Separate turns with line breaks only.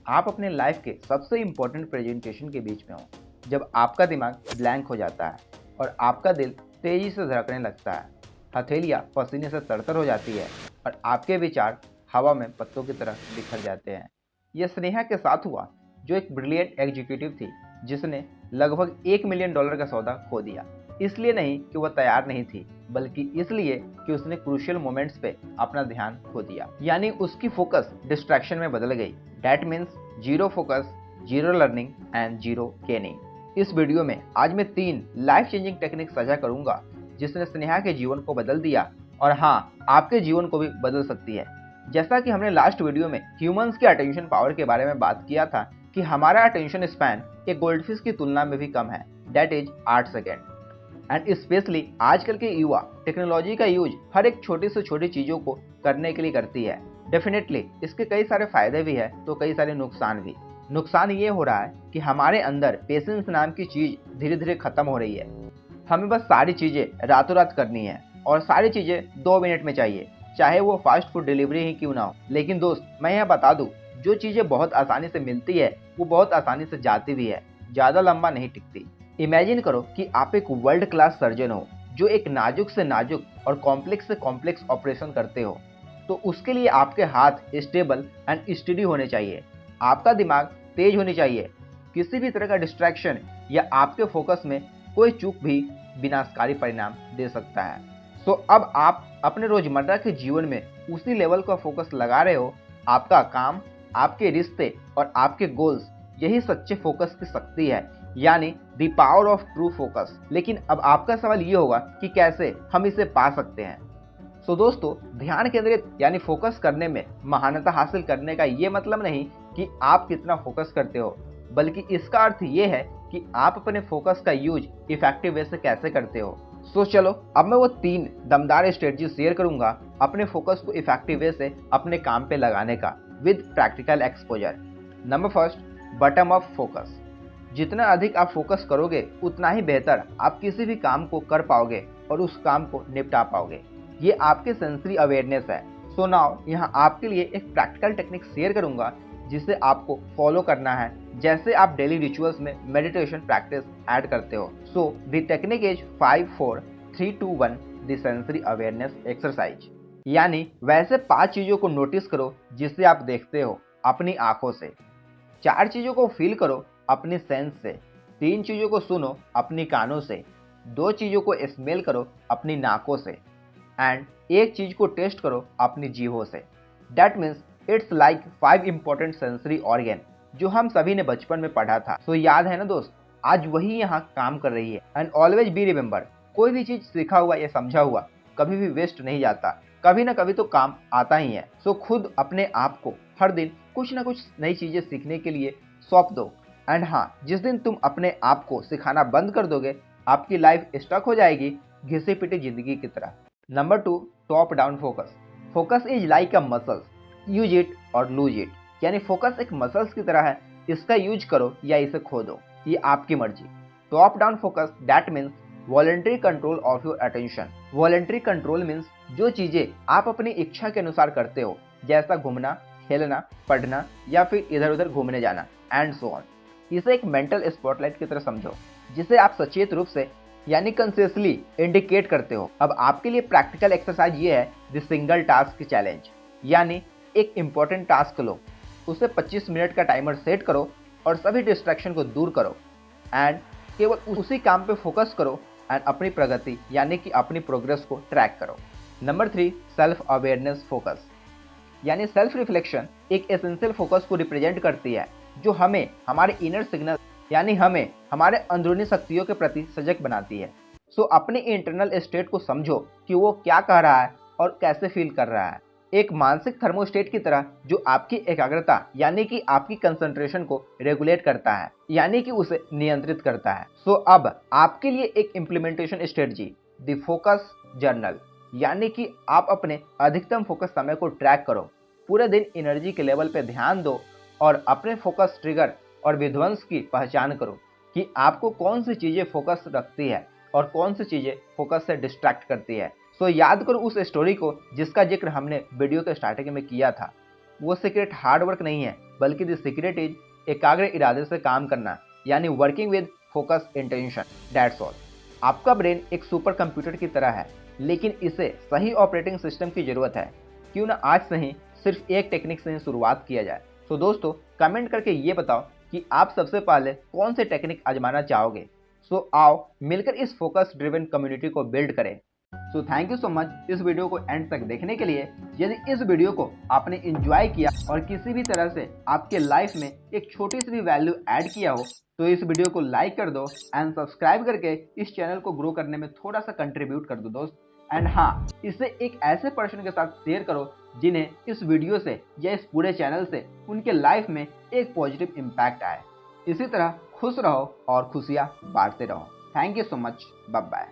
आप अपने लाइफ के सबसे इम्पोर्टेंट प्रेजेंटेशन के बीच में हो, जब आपका दिमाग ब्लैंक हो जाता है और आपका दिल तेजी से धड़कने लगता है, हथेलियाँ पसीने से तरतर हो जाती है और आपके विचार हवा में पत्तों की तरह बिखर जाते हैं। यह स्नेहा के साथ हुआ, जो एक ब्रिलियंट एग्जीक्यूटिव थी जिसने लगभग $1 मिलियन का सौदा खो दिया। इसलिए नहीं कि वह तैयार नहीं थी, बल्कि इसलिए कि उसने क्रूशियल मोमेंट्स पे अपना ध्यान खो दिया। यानी उसकी फोकस डिस्ट्रैक्शन में बदल गई। That means zero focus, zero learning and zero gaining. इस वीडियो में आज मैं 3 लाइफ चेंजिंग टेक्निक साझा करूंगा जिसने स्नेहा के जीवन को बदल दिया और हाँ, आपके जीवन को भी बदल सकती है। जैसा कि हमने लास्ट वीडियो में ह्यूमंस के अटेंशन पावर के बारे में बात किया था कि हमारा अटेंशन स्पैन एक गोल्डफिश की तुलना में भी कम है, that is 8 second. And specially आजकल के युवा टेक्नोलॉजी का यूज हर एक छोटी से छोटी चीज़ों को करने के लिए करती है। डेफिनेटली इसके कई सारे फायदे भी है तो कई सारे नुकसान भी। नुकसान ये हो रहा है कि हमारे अंदर पेशेंस नाम की चीज़ धीरे धीरे खत्म हो रही है। हमें बस सारी चीज़ें रातों रात करनी है और सारी चीज़ें 2 मिनट में चाहिए, चाहे वो फास्ट फूड डिलीवरी ही क्यों ना हो। लेकिन दोस्त, मैं यहाँ बता दूँ, जो चीज़ें बहुत आसानी से मिलती है वो बहुत आसानी से जाती भी है, ज़्यादा लंबा नहीं टिकती। इमेजिन करो कि आप एक वर्ल्ड क्लास सर्जन हो जो एक नाजुक से नाजुक और कॉम्प्लेक्स से कॉम्प्लेक्स ऑपरेशन करते हो, तो उसके लिए आपके हाथ स्टेबल एंड स्टडी होने चाहिए, आपका दिमाग तेज होनी चाहिए। किसी भी तरह का डिस्ट्रैक्शन या आपके फोकस में कोई चूक भी विनाशकारी परिणाम दे सकता है। सो अब आप अपने रोजमर्रा के जीवन में उसी लेवल का फोकस लगा रहे हो। आपका काम, आपके रिश्ते और आपके गोल्स, यही सच्चे फोकस की शक्ति है, यानी the power of true focus. लेकिन अब आपका सवाल ये होगा कि कैसे हम इसे पा सकते हैं। सो दोस्तों, ध्यान केंद्रित यानी फोकस करने में महानता हासिल करने का ये मतलब नहीं कि आप कितना फोकस करते हो, बल्कि इसका अर्थ ये है कि आप अपने फोकस का यूज इफेक्टिव वे से कैसे करते हो। सो चलो, अब मैं वो 3 दमदार स्ट्रेटजी शेयर करूंगा अपने फोकस को इफेक्टिव वे से अपने काम पे लगाने का, with practical exposure. Number first, button up focus. जितना अधिक आप फोकस करोगे उतना ही बेहतर आप किसी भी काम को कर पाओगे और उस काम को निपटा पाओगे। ये आपके सेंसरी अवेयरनेस है। सो नाउ यहाँ आपके लिए एक प्रैक्टिकल टेक्निक शेयर करूंगा जिसे आपको फॉलो करना है, जैसे आप डेली रिचुअल्स में मेडिटेशन प्रैक्टिस ऐड करते हो। So the technique is 5 4 3 2 1 the sensory awareness exercise. यानी वैसे 5 चीजों को नोटिस करो जिसे आप देखते हो अपनी आंखों से, 4 चीजों को फील करो अपनी सेंस से, 3 चीजों को सुनो अपनी कानों से, 2 चीजों को स्मेल करो अपनी नाकों से एंड 1 चीज को टेस्ट करो अपनी जीभों से। That means it's like 5 important sensory organ जो हम सभी ने बचपन में पढ़ा था। सो याद है ना दोस्त, आज वही यहाँ काम कर रही है। एंड ऑलवेज बी रिमेंबर, कोई भी चीज सीखा हुआ या समझा हुआ कभी भी वेस्ट नहीं जाता, कभी ना कभी तो काम आता ही है। सो खुद अपने आप को हर दिन कुछ ना कुछ नई चीजें सीखने के लिए सौंप दो। एंड हाँ, जिस दिन तुम अपने आप को सिखाना बंद कर दोगे, आपकी लाइफ स्टक हो जाएगी घिसे पिटे जिंदगी की तरह। Number 2, top down focus. Focus is like a muscles, use it और लूज इट। यानी फोकस एक मसल्स की तरह है, इसका यूज करो या इसे खो दो, ये आपकी मर्जी। Top down focus, that means voluntary control of your attention. Voluntary control means जो चीजें आप अपनी इच्छा के अनुसार करते हो, जैसा घूमना, खेलना, पढ़ना या फिर इधर उधर घूमने जाना एंड सो ऑन। इसे एक मेंटल स्पॉटलाइट की तरह समझो जिसे आप सचेत रूप से यानी कंसियसली इंडिकेट करते हो। अब आपके लिए प्रैक्टिकल एक्सरसाइज ये है, द सिंगल टास्क चैलेंज। यानी एक इंपॉर्टेंट टास्क लो, उसे 25 मिनट का टाइमर सेट करो और सभी डिस्ट्रैक्शन को दूर करो एंड केवल उसी काम पे फोकस करो एंड अपनी प्रगति यानी कि अपनी प्रोग्रेस को ट्रैक करो। Number 3, self awareness focus. यानी सेल्फ रिफ्लेक्शन एक एसेंशियल फोकस को रिप्रेजेंट करती है जो हमें हमारे इनर सिग्नल यानी हमें हमारे अंदरूनी शक्तियों के प्रति सजग बनाती है। सो अपने इंटरनल स्टेट को समझो कि वो क्या कह रहा है और कैसे फील कर रहा है, एक मानसिक थर्मोस्टेट की तरह जो आपकी एकाग्रता यानी कि आपकी कंसंट्रेशन को रेगुलेट करता है, यानी कि उसे नियंत्रित करता है। सो अब आपके लिए एक implementation strategy, the focus journal. यानी कि आप अपने अधिकतम फोकस समय को ट्रैक करो, पूरे दिन एनर्जी के लेवल पे ध्यान दो और अपने फोकस ट्रिगर और विध्वंस की पहचान करो कि आपको कौन सी चीजें फोकस रखती है और कौन सी चीजें फोकस से डिस्ट्रैक्ट करती है। सो याद करो उस स्टोरी को जिसका जिक्र हमने वीडियो के स्टार्टिंग में किया था। वो सीक्रेट हार्ड वर्क नहीं है, बल्कि द सीक्रेट इज एकाग्र इरादे से काम करना, यानी working with focus intention. That's all. आपका ब्रेन एक सुपर कंप्यूटर की तरह है, लेकिन इसे सही ऑपरेटिंग सिस्टम की जरूरत है। क्यों ना आज से ही सिर्फ एक टेक्निक से शुरुआत किया जाए। तो दोस्तों, कमेंट करके ये बताओ कि आप सबसे पहले कौन से टेक्निक आजमाना चाहोगे। सो आओ मिलकर इस फोकस ड्रिवन कम्युनिटी को बिल्ड करें। So thank you so much इस वीडियो को एंड तक देखने के लिए। यदि इस वीडियो को आपने एंजॉय किया और किसी भी तरह से आपके लाइफ में एक छोटी सी भी वैल्यू ऐड किया हो, तो इस वीडियो को लाइक कर दो एंड सब्सक्राइब करके इस चैनल को ग्रो करने में थोड़ा सा कंट्रीब्यूट कर दो दोस्त। एंड हाँ, इसे एक ऐसे पर्सन के साथ शेयर करो जिन्हें इस वीडियो से या इस पूरे चैनल से उनके लाइफ में एक पॉजिटिव इम्पैक्ट आए। इसी तरह खुश रहो और खुशियाँ बांटते रहो। Thank you so much. Bye bye.